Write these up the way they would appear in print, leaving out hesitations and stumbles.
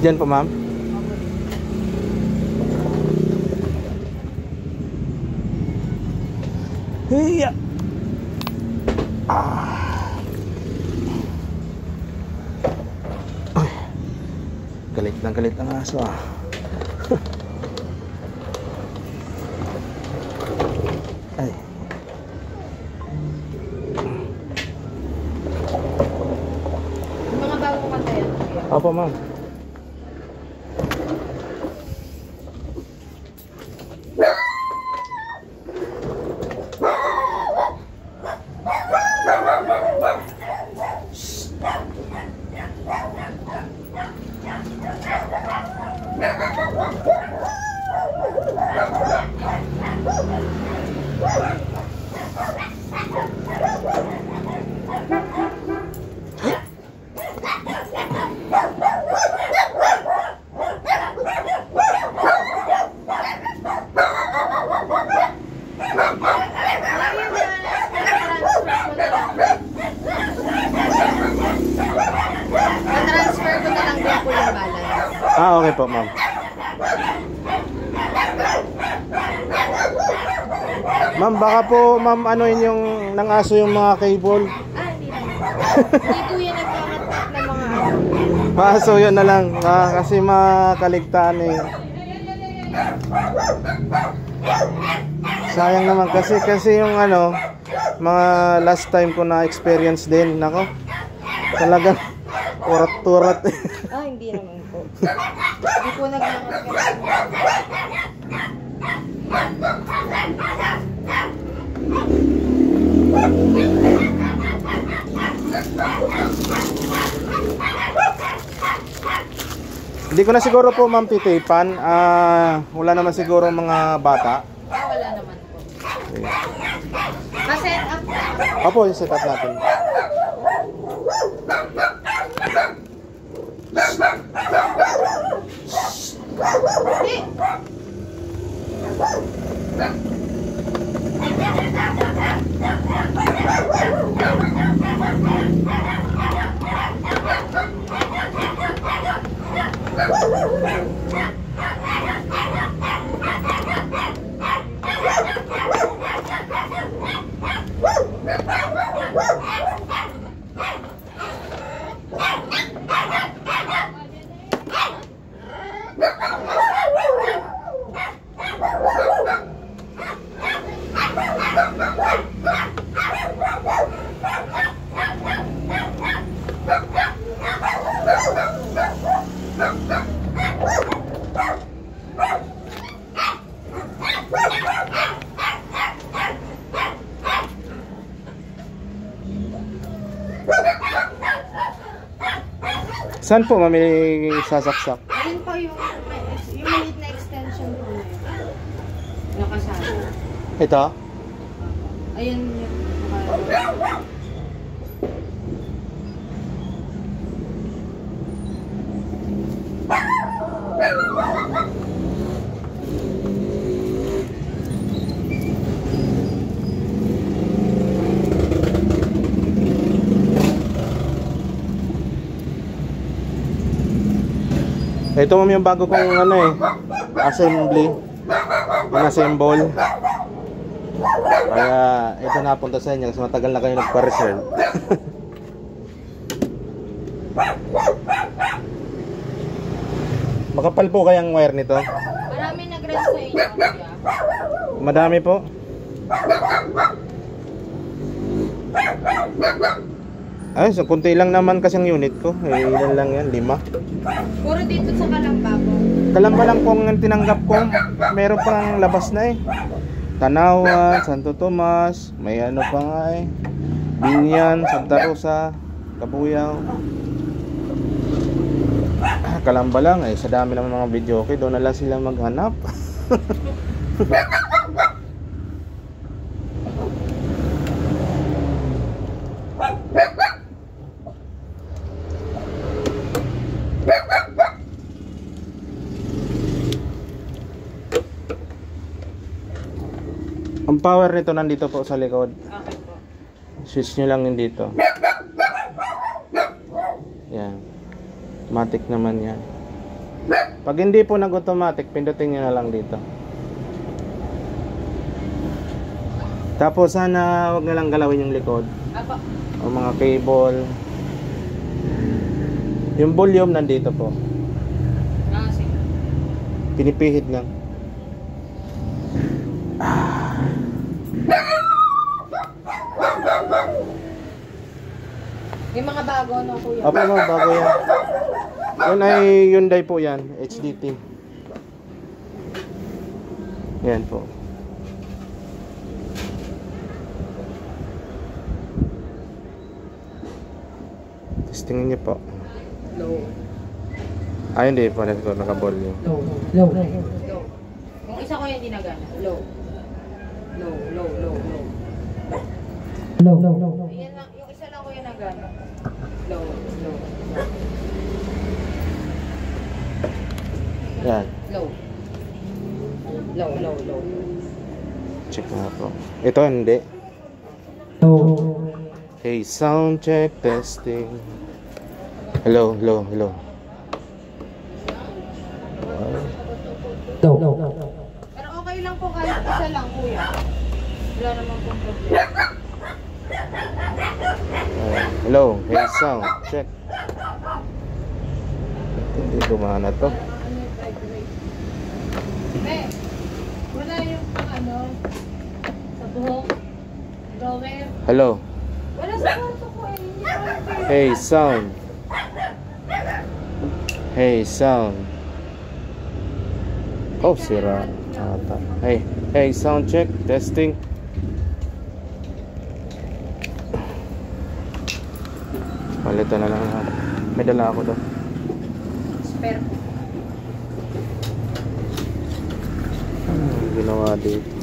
dyan po, ma'am. Hiya! Uy, galit ang aso ah. Ay. Mga bagong kanta yan. Opo, ma'am. Transfer ko na lang din po yung balance. Ah, okay po, ma'am. Ma'am, baka po, ma'am, ano yung ng aso yung mga cable? Hindi naman. Hindi po yan nagkakatak ng mga ano. Maaso yun na lang, kasi makaligtaan eh. Sayang naman kasi yung ano, mga last time ko na experience din, nako. Talagang urat-urat. Hindi naman po. Hindi po nagkakatak. Hindi ko na siguro po, ma'am, titipan. Wala naman siguro mga bata. Wala naman po. Okay. Ma-set up na. Opo, yung setup natin. Saan po, ma'am, may sasaksak? Ayun po yung maliit na extension po na yun. Nakasama. Ito? Ayun yung Ito, ma'am, yung bago kong ano eh, assembly, in-assemble. Kaya ito napunta sa inyo kasi matagal na kayo nagpa-reserve. Makapal po kayang wire nito? marami nag-rent sa inyo, kuya. Madami po. Ay, so kunti lang naman kasi ang unit ko. Ilan lang yan, 5. Puro dito sa Kalamba po. Kalamba lang po ang tinanggap ko. Meron pang labas na eh. Tanawan, Santo Tomas, may ano pa nga eh. Binyan, Santa Rosa, Kabuyaw. Kalamba lang eh, sa dami ng mga video okay, doon na lang sila maghanap. Ang power nito nandito po sa likod. Okay po. Switch nyo lang yun dito. Yan. Matic naman yan. Pag hindi po nag-automatic, pindutin nyo na lang dito. Tapos sana wag na lang galawin yung likod. Apo. O mga cable. Yung volume nandito po. Sige. Pinipihit lang. Yung mga bago, no, kuya? Opo, no, bago yan. Yun ay Hyundai po yan, HDT. Yan po. Testingin niyo po. Low. Ay, hindi po. Naka-volume. Low. Low. Low. Yung isa ko yung hindi nagana. Low. Low, low, low, low. Low, low, low. Ayan lang, yung isa lang ko yung nagana. Low, low. Yan. Low. Low, low, low. Check nga po. Ito hindi. Low. Hey, sound check, testing. Hello, hello, hello. Low, low. Pero okay lang po kahit isa lang, kuya. Wala namang pong problema. Hello, hey, sound check. Hindi gumana to. Wala yung ano, sa buhok, drawer. Hello. Wala sa kwarto ko eh. Hey, sound. Hey, sound. Oh, sira. Ata. Hey, hey, sound check, testing. Palitan na lang. May dala ako doon. Spare. Ginawa dito.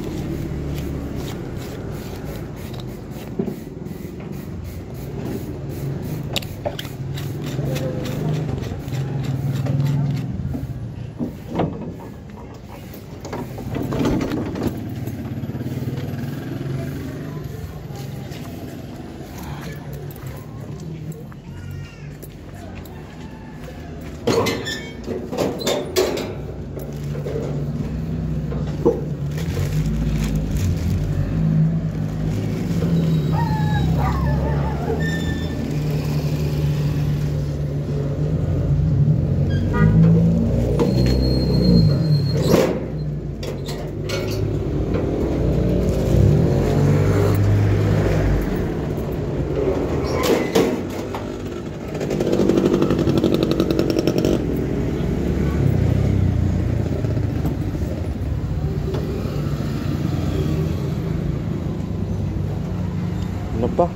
Ano pa?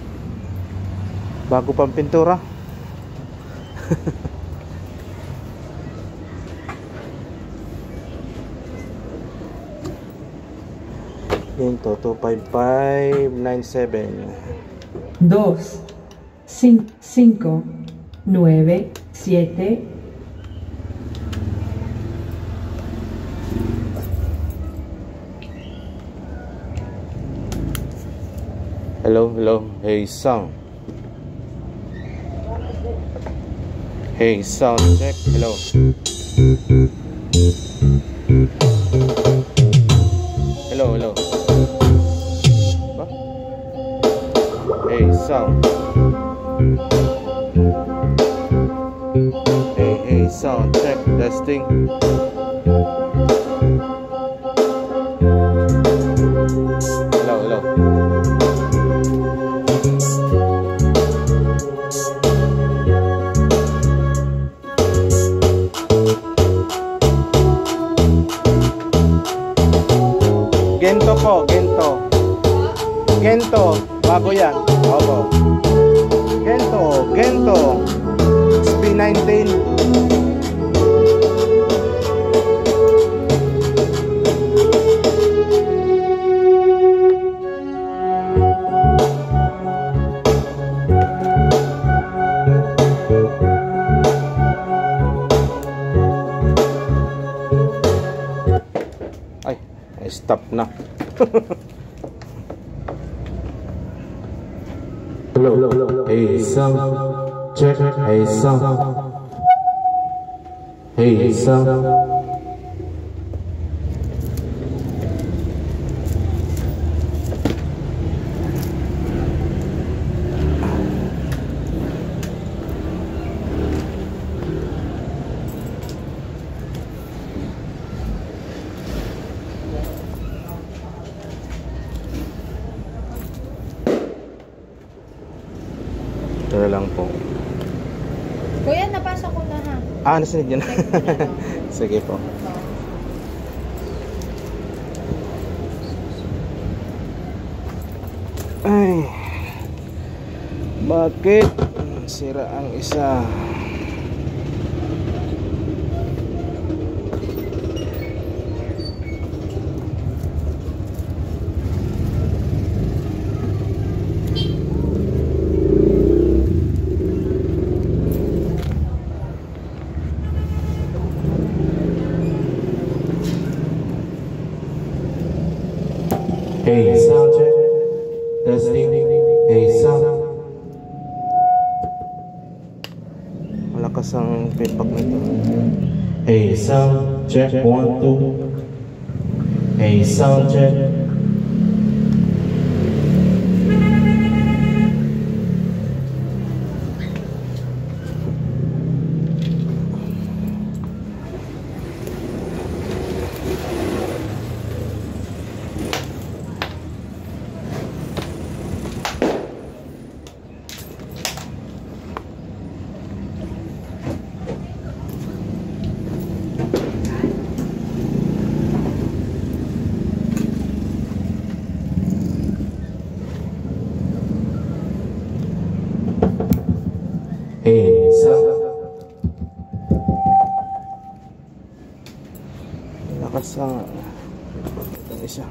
Bago pang pintura. Yun to, 25597. 2, 5, 9, 7. Hello, hello. Hey, sound. Hey, sound check. Hello. Hello, hello. Ba? Hey, sound. Hey, hey, sound check. Testing. Hello, hello. Gento po, Gento. Gento, bago yan. Opo. Gento, Gento. SP19. Ay, stop na. Hello, hey, sound check. Hey, sound. Hey, sound. Ito lang po. Kuya, napasa ko na ha. Nasunod yun. Sige po. Ay, bakit sira ang isa? Hey, sound check. Testing. Hey, sound. Malakas ang feedback nito. Hey, sound check. 1, 2. Hey, sound check. Hey, sound. Lakas ang itong isa.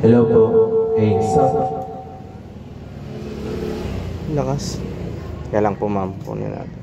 Hello po. Hey, sound. Lakas. Kaya lang po ma'am, punin natin.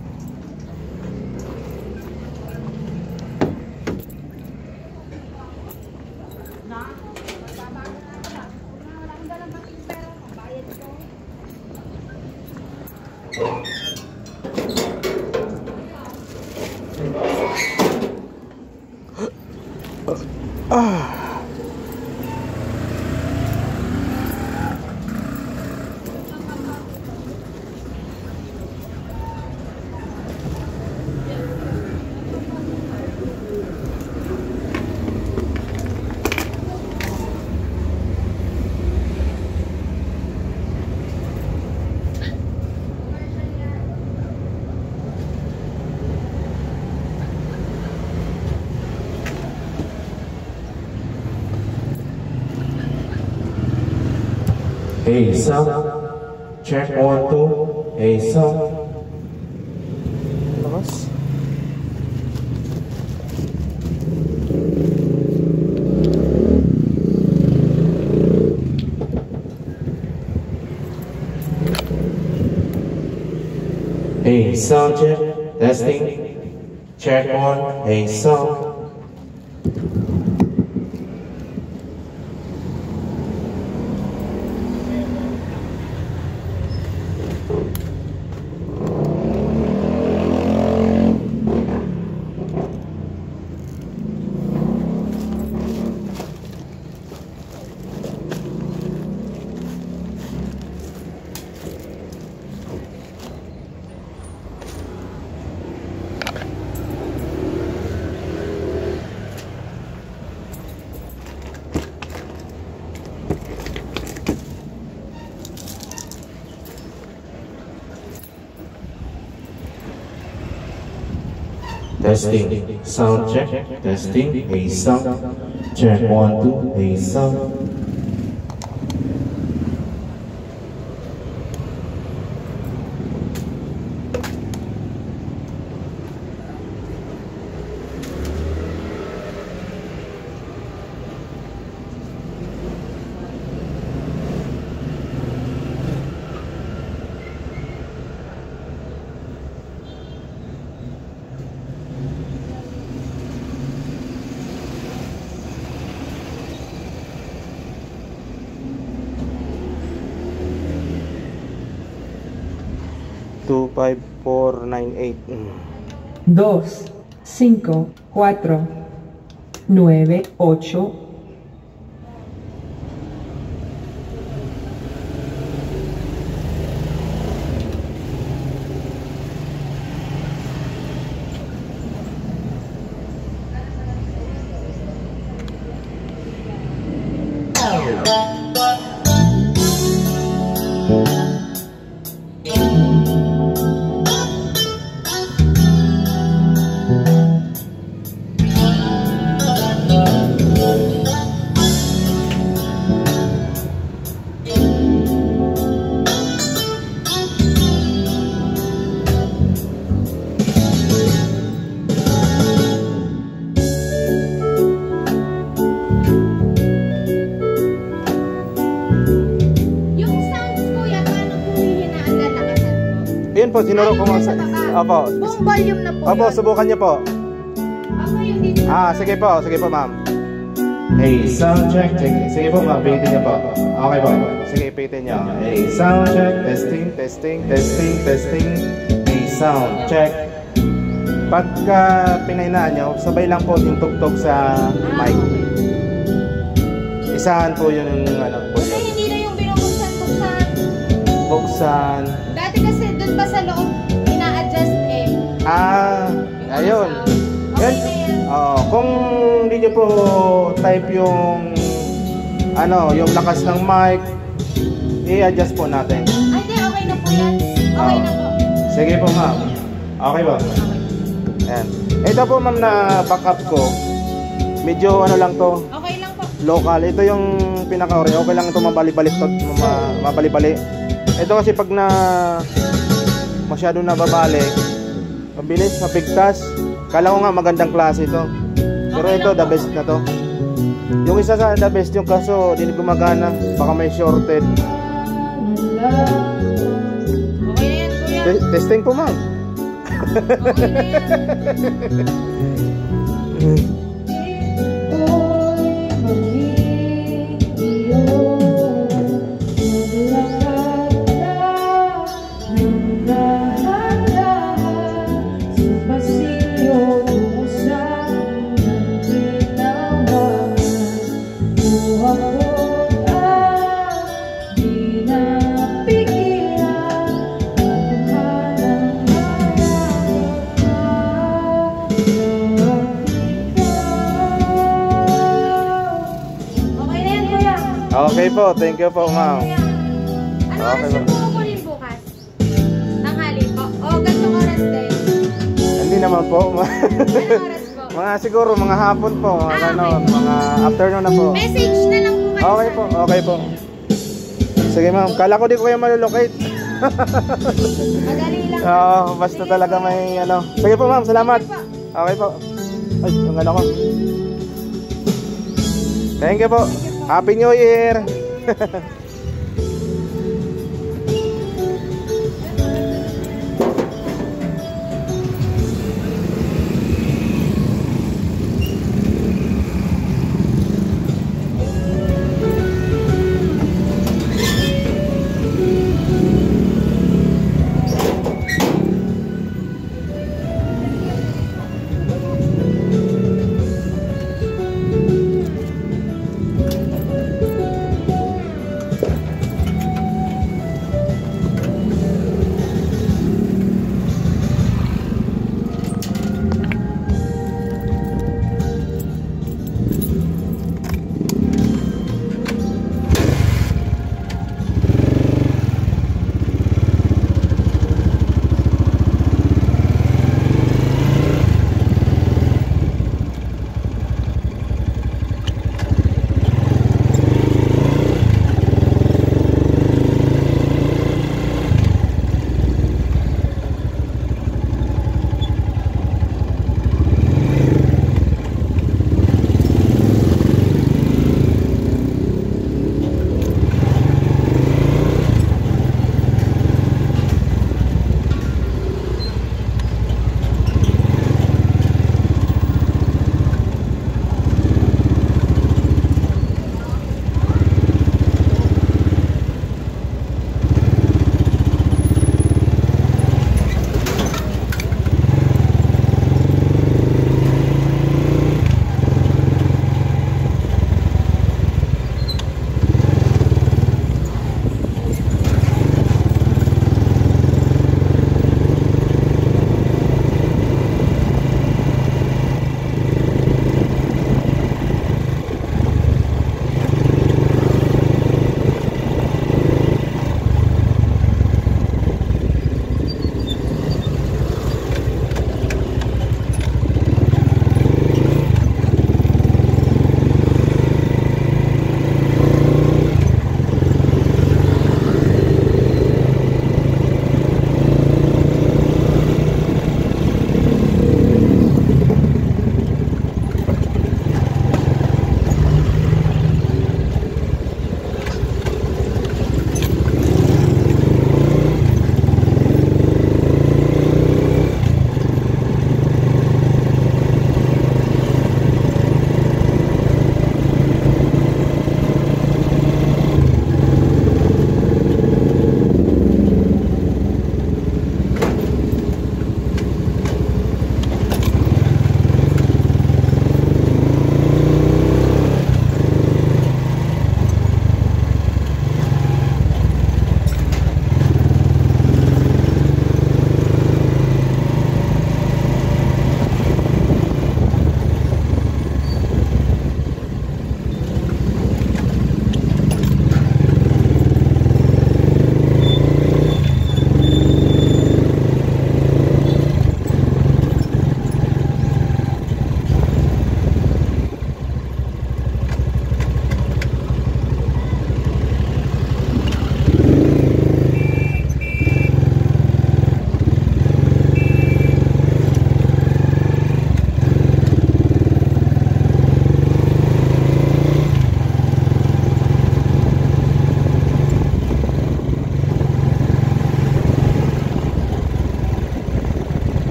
Hey, sound. Check 1, 2. Hey, sound. Lakas. Hey, sound check. Testing. Check 1. Hey, sound. Testing. Sound check. Testing. A sound. Check 1, 2. A sound. Two, 5, 4, 9, 8. 2, 5, 4, 9, 8. Yun po, sinuro ko mga sa... Opo. Buong volume na po. Opo, subukan niyo po. Ako yung dito. Sige po ma'am. Hey, sound check. Sige po ma'am, pihitin niyo po. Okay po. Sige, pihitin niyo. Hey, sound check. Testing. Hey, sound check. Pagka pinahinaan niyo, sabay lang po yung tugtog sa mic. Isahan po yun yung ano po Kasi yun. hindi na yung binubuksan. Buksan. Dati kasi doon pa sa loob, ina-adjust eh. Ayun. Okay Yan. na yan. Kung hindi nyo po type yung yung lakas ng mic, i-adjust po natin. Ay, di, okay na po yan. Okay na po. Sige po ma'am. Okay ba? Ayan. Ito po ma'am na backup ko. Medyo lang to, Okay lang po. local. Ito yung pinaka-ori. Okay lang ito mabali-balik to, mabali-bali. Ito kasi pag masyado nababalik, mabilis, mapigtas. Kala ko nga magandang klase ito. Pero ito, the best na to. Yung isa sa the best, yung kaso, hindi gumagana. Baka may shorted. Okay na yan, kuya. Testing po ma'am. Okay na yan. Okay po, thank you po ma'am. Ano Okay, oras yung pupunin bukas? Tanghali po. O, gantong oras din. Hindi naman po. Anong oras po? Mga siguro, mga hapon po. Okay. Mga afternoon na po. Message na lang po kayo. Okay po, okay po. Sige ma'am, kala ko di ko kayo malulocate. Madali lang. Basta talaga may Sige po ma'am, salamat. Sige po. Okay po. Ay, yung ko. Thank you po. Happy New Year.